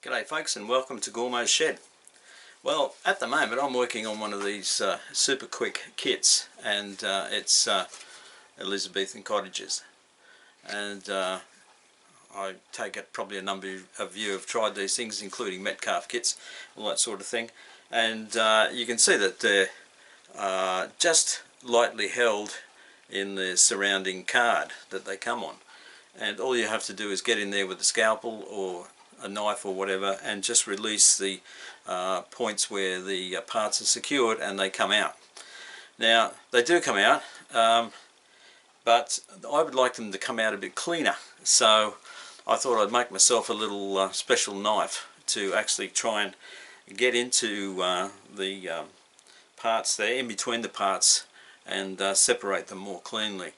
G'day folks, and welcome to Gormo's Shed. Well, at the moment I'm working on one of these super quick kits, and it's Elizabethan cottages, and I take it probably a number of you have tried these things, including Metcalf kits, all that sort of thing, and you can see that they're just lightly held in the surrounding card that they come on, and all you have to do is get in there with a scalpel or a knife or whatever and just release the points where the parts are secured, and they come out. Now they do come out, but I would like them to come out a bit cleaner, so I thought I'd make myself a little special knife to actually try and get into the parts there, in between the parts, and separate them more cleanly.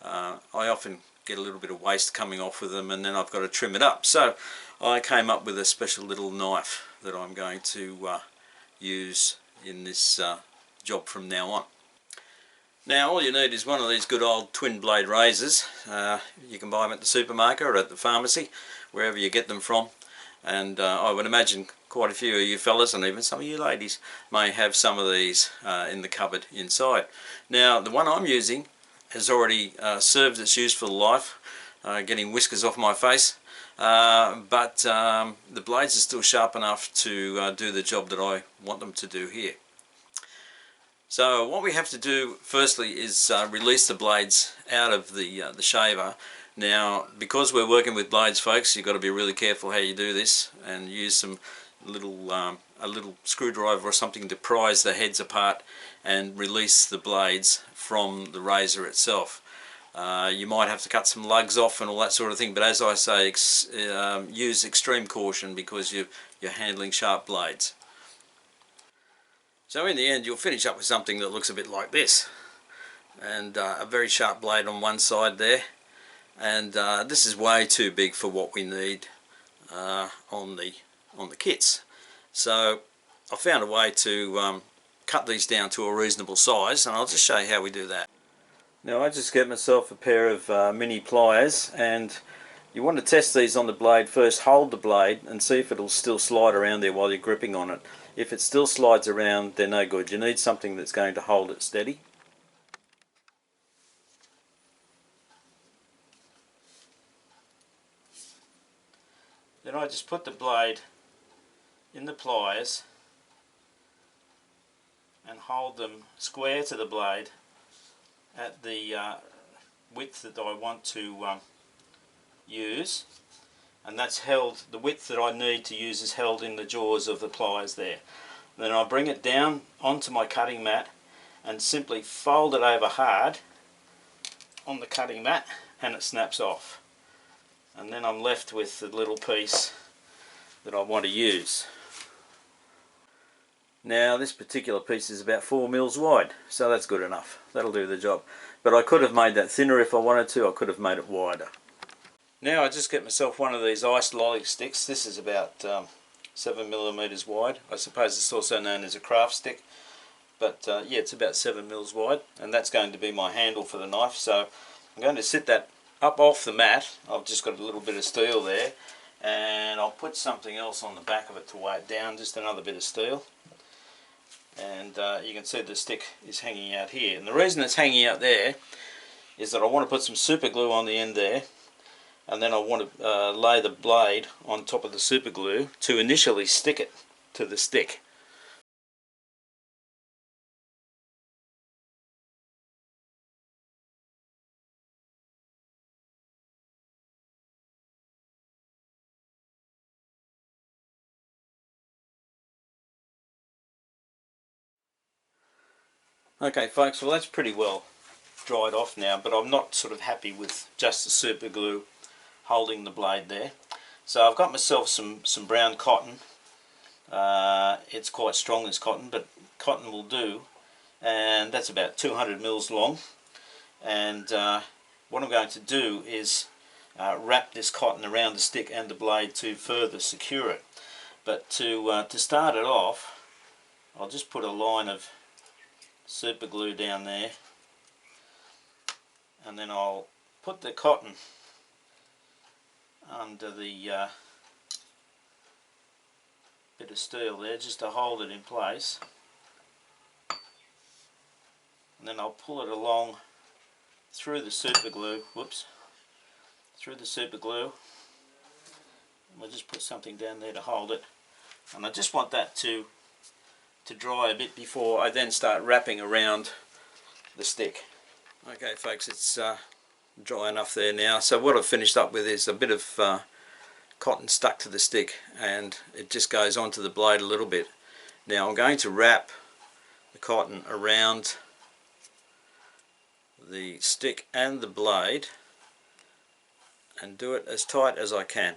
I often get a little bit of waste coming off with them, and then I've got to trim it up. So I came up with a special little knife that I'm going to use in this job from now on. Now all you need is one of these good old twin blade razors. You can buy them at the supermarket or at the pharmacy, wherever you get them from, and I would imagine quite a few of you fellas and even some of you ladies may have some of these in the cupboard inside. Now the one I'm using has already served its useful life, getting whiskers off my face, but the blades are still sharp enough to do the job that I want them to do here. So what we have to do firstly is release the blades out of the shaver. Now because we're working with blades, folks, you've got to be really careful how you do this, and use some little a little screwdriver or something to prise the heads apart and release the blades from the razor itself. You might have to cut some lugs off and all that sort of thing, but as I say, use extreme caution because you're handling sharp blades. So in the end you'll finish up with something that looks a bit like this, and a very sharp blade on one side there, and this is way too big for what we need on the kits. So I found a way to cut these down to a reasonable size, and I'll just show you how we do that. Now I just get myself a pair of mini pliers, and you want to test these on the blade first. Hold the blade and see if it'll still slide around there while you're gripping on it. If it still slides around, they're no good. You need something that's going to hold it steady. Then I just put the blade in the pliers and hold them square to the blade at the width that I want to use, and that's held, the width that I need to use is held in the jaws of the pliers there. Then I bring it down onto my cutting mat and simply fold it over hard on the cutting mat, and it snaps off, and then I'm left with the little piece that I want to use. Now this particular piece is about 4 mils wide, so that's good enough. That'll do the job. But I could have made that thinner if I wanted to. I could have made it wider. Now I just get myself one of these ice lolly sticks. This is about 7mm wide. I suppose it's also known as a craft stick. But yeah, it's about 7 mils wide, and that's going to be my handle for the knife. So I'm going to sit that up off the mat. I've just got a little bit of steel there, and I'll put something else on the back of it to weigh it down, just another bit of steel. And you can see the stick is hanging out here, and the reason it's hanging out there is that I want to put some super glue on the end there, and then I want to lay the blade on top of the super glue to initially stick it to the stick. Okay folks, well that's pretty well dried off now, but I'm not sort of happy with just the super glue holding the blade there. So I've got myself some brown cotton. It's quite strong, this cotton, but cotton will do, and that's about 200 mils long. And what I'm going to do is wrap this cotton around the stick and the blade to further secure it. But to start it off, I'll just put a line of super glue down there, and then I'll put the cotton under the bit of steel there just to hold it in place, and then I'll pull it along through the super glue, through the super glue, and we'll just put something down there to hold it, and I just want that to dry a bit before I then start wrapping around the stick. Okay folks, it's dry enough there now, so what I've finished up with is a bit of cotton stuck to the stick, and it just goes onto the blade a little bit. Now I'm going to wrap the cotton around the stick and the blade and do it as tight as I can.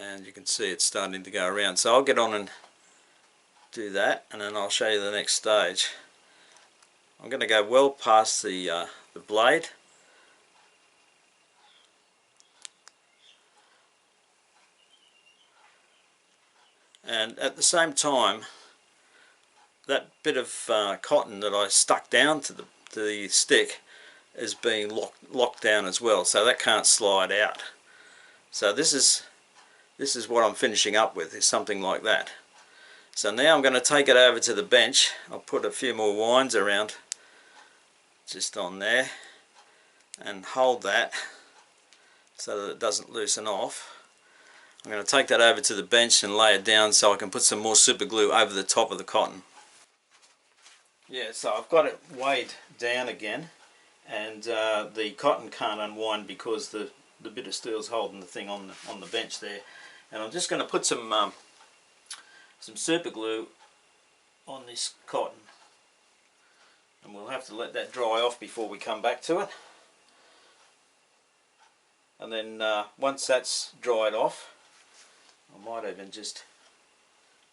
And you can see it's starting to go around, so I'll get on and do that, and then I'll show you the next stage. I'm going to go well past the blade, and at the same time that bit of cotton that I stuck down to the stick is being locked down as well, so that can't slide out. So this is what I'm finishing up with, is something like that. So now I'm going to take it over to the bench. I'll put a few more winds around just on there and hold that so that it doesn't loosen off. I'm going to take that over to the bench and lay it down so I can put some more super glue over the top of the cotton. Yeah, so I've got it weighed down again, and the cotton can't unwind because the bit of steel's holding the thing on the bench there. And I'm just going to put some super glue on this cotton, and we'll have to let that dry off before we come back to it. And then once that's dried off, I might even just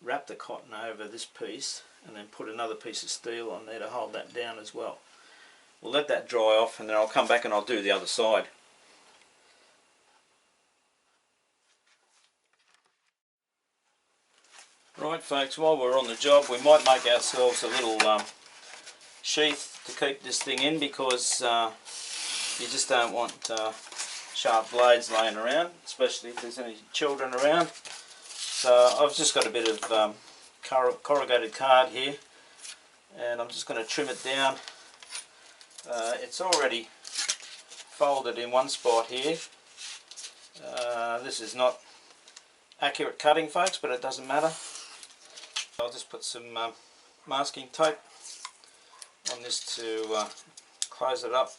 wrap the cotton over this piece and then put another piece of steel on there to hold that down as well. We'll let that dry off, and then I'll come back and I'll do the other side. Right folks, while we're on the job, we might make ourselves a little sheath to keep this thing in, because you just don't want sharp blades laying around, especially if there's any children around. So I've just got a bit of corrugated card here, and I'm just going to trim it down. It's already folded in one spot here. This is not accurate cutting folks, but it doesn't matter. I'll just put some masking tape on this to close it up.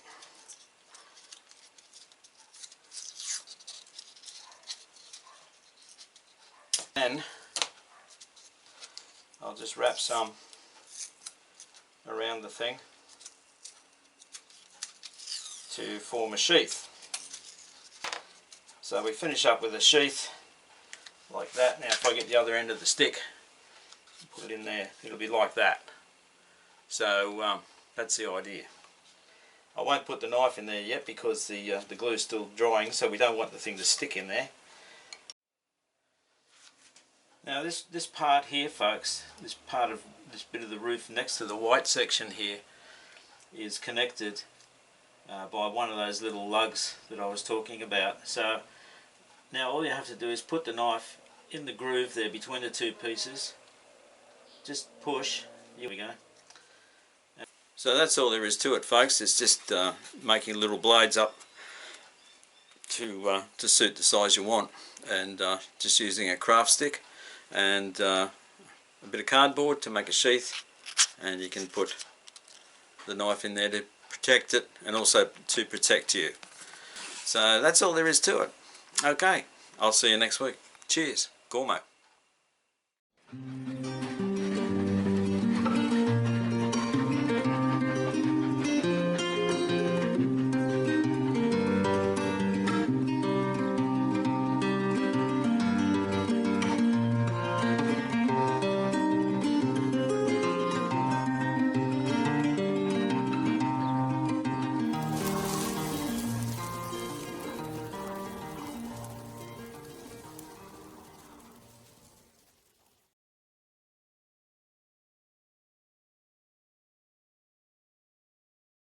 Then I'll just wrap some around the thing to form a sheath. So we finish up with a sheath like that. Now if I get the other end of the stick, put it in there, it'll be like that. So that's the idea. I won't put the knife in there yet because the glue's still drying, so we don't want the thing to stick in there. Now this part here folks, this part of this bit of the roof next to the white section here is connected by one of those little lugs that I was talking about. So now all you have to do is put the knife in the groove there between the two pieces. Just push. Here we go. So that's all there is to it folks. It's just making little blades up to suit the size you want, and just using a craft stick and a bit of cardboard to make a sheath, and you can put the knife in there to protect it and also to protect you. So that's all there is to it. Okay, I'll see you next week. Cheers. Gormo.